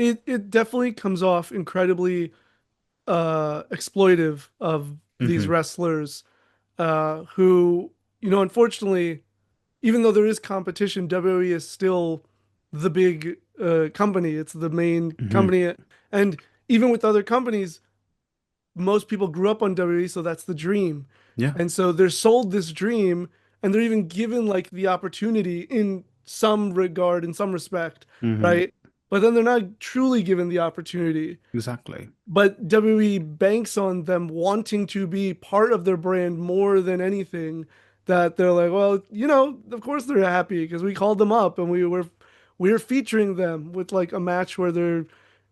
it definitely comes off incredibly exploitive of these Hmm. wrestlers who, unfortunately, even though there is competition, WWE is still the big company. It's the main Hmm. company. And even with other companies, most people grew up on WWE, so that's the dream. Yeah. And so they're sold this dream and they're even given like the opportunity in some regard, in some respect, Hmm. right? But then they're not truly given the opportunity. Exactly. But WWE banks on them wanting to be part of their brand more than anything. That they're like, well, of course they're happy because we called them up and we were featuring them with like a match where they're,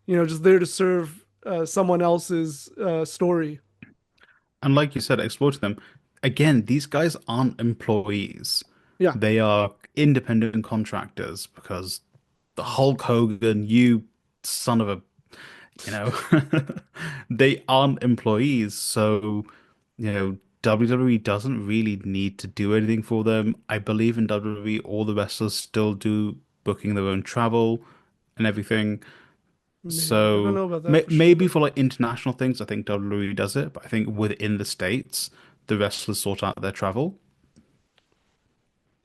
just there to serve someone else's story. And like you said, exploiting them. Again, these guys aren't employees. Yeah, They are independent contractors because the Hulk Hogan, you son of a, you know, they aren't employees. So, WWE doesn't really need to do anything for them. I believe in WWE, all the wrestlers still do booking their own travel and everything. maybe I don't So know about that for sure, maybe but for like international things, I think WWE does it, but I think within the States, the wrestlers sort out their travel.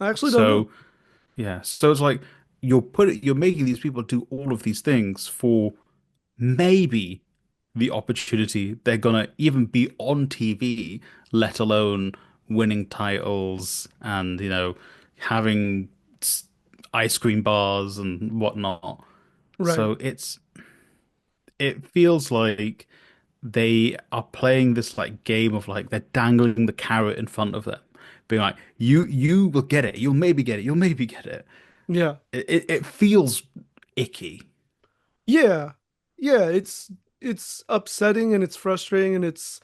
I actually don't know. So yeah, so it's like you're making these people do all of these things for maybe the opportunity they're gonna even be on TV, let alone winning titles and having s- ice cream bars and whatnot. Right. So it feels like they are playing this like game of like they're dangling the carrot in front of them, being like, you will get it, you'll maybe get it, you'll maybe get it. Yeah. It feels icky. Yeah. Yeah, it's upsetting and it's frustrating and it's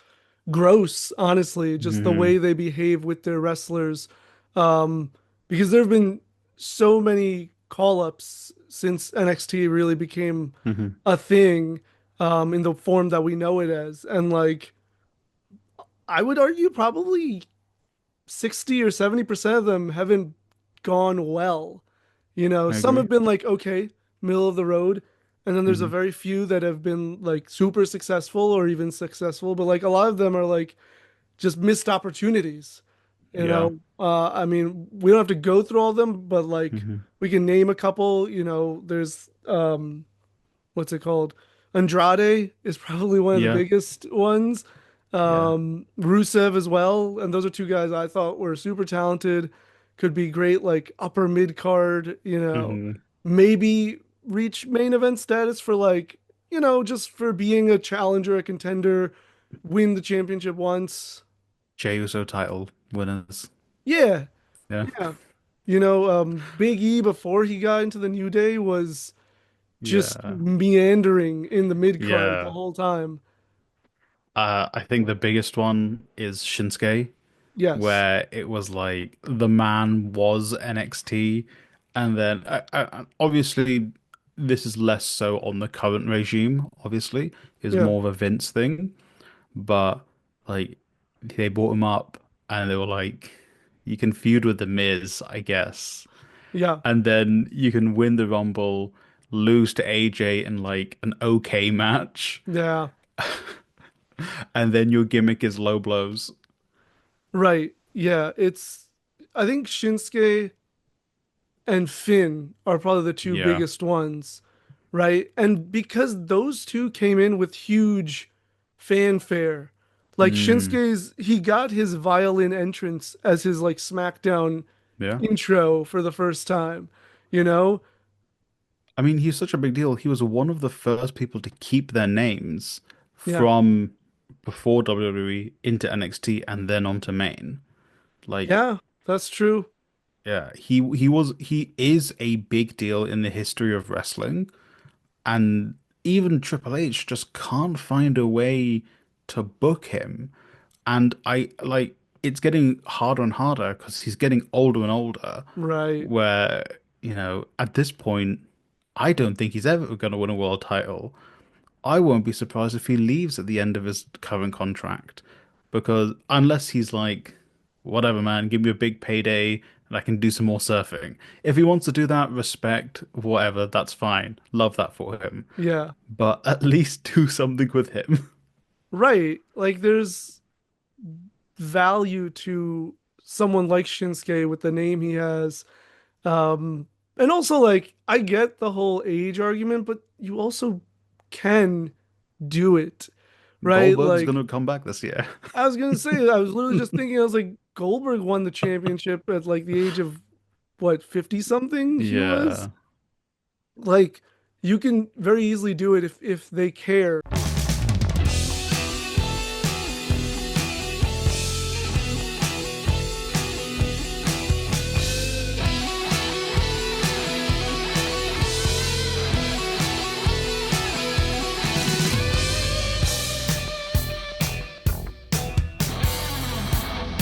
gross, honestly, just the way Hmm. they behave with their wrestlers. Um, because there have been so many call-ups since NXT really became Hmm. a thing, in the form that we know it as. And like, I would argue probably 60 or 70% of them haven't gone well. I Some agree. have been like, okay, middle of the road. And then there's a Hmm. very few that have been like super successful or even successful. But like a lot of them are like just missed opportunities. Yeah. I mean, we don't have to go through all of them, but like Hmm. we can name a couple. There's what's it called? Andrade is probably one of the Yeah. biggest ones. Yeah. Rusev as well, and those are two guys I thought were super talented, could be great like upper mid card. Hmm. Maybe reach main event status for like just for being a challenger, a contender, win the championship once. Jey Uso title winners. Yeah, Yeah. yeah. Big E before he got into the New Day was just Yeah. meandering in the mid card the Yeah. whole time. I think the biggest one is Shinsuke, Yes. where it was like the man was NXT, and then obviously this is less so on the current regime. Obviously, is Yeah. more of a Vince thing, but like they brought him up, and they were like, "You can feud with the Miz, I guess, Yeah. and then you can win the Rumble, lose to AJ in like an okay match, Yeah. and then your gimmick is low blows." Right. Yeah. I think Shinsuke and Finn are probably the two Yeah. biggest ones, right? And because those two came in with huge fanfare, like Mm. he got his violin entrance as his like SmackDown Yeah. intro for the first time, you know? I mean, he's such a big deal. He was one of the first people to keep their names Yeah. from before WWE into NXT and then onto main. Like, Yeah. That's true. yeah, he is a big deal in the history of wrestling, and even Triple H just can't find a way to book him. And I like it's getting harder and harder because he's getting older and older, Right. where, at this point, I don't think he's ever going to win a world title. I won't be surprised if he leaves at the end of his current contract because unless he's like, whatever, man, give me a big payday and I can do some more surfing. If he wants to do that, respect, whatever, that's fine. Love that for him. Yeah. But at least do something with him. Right. Like there's value to someone like Shinsuke with the name he has. Um, and also like I get the whole age argument, but you also can do it, right? Goldberg's Like gonna come back this year. I was gonna say, I was literally just thinking, I was like, Goldberg won the championship at like the age of what, 50 something he was? Yeah. Like you can very easily do it if they care.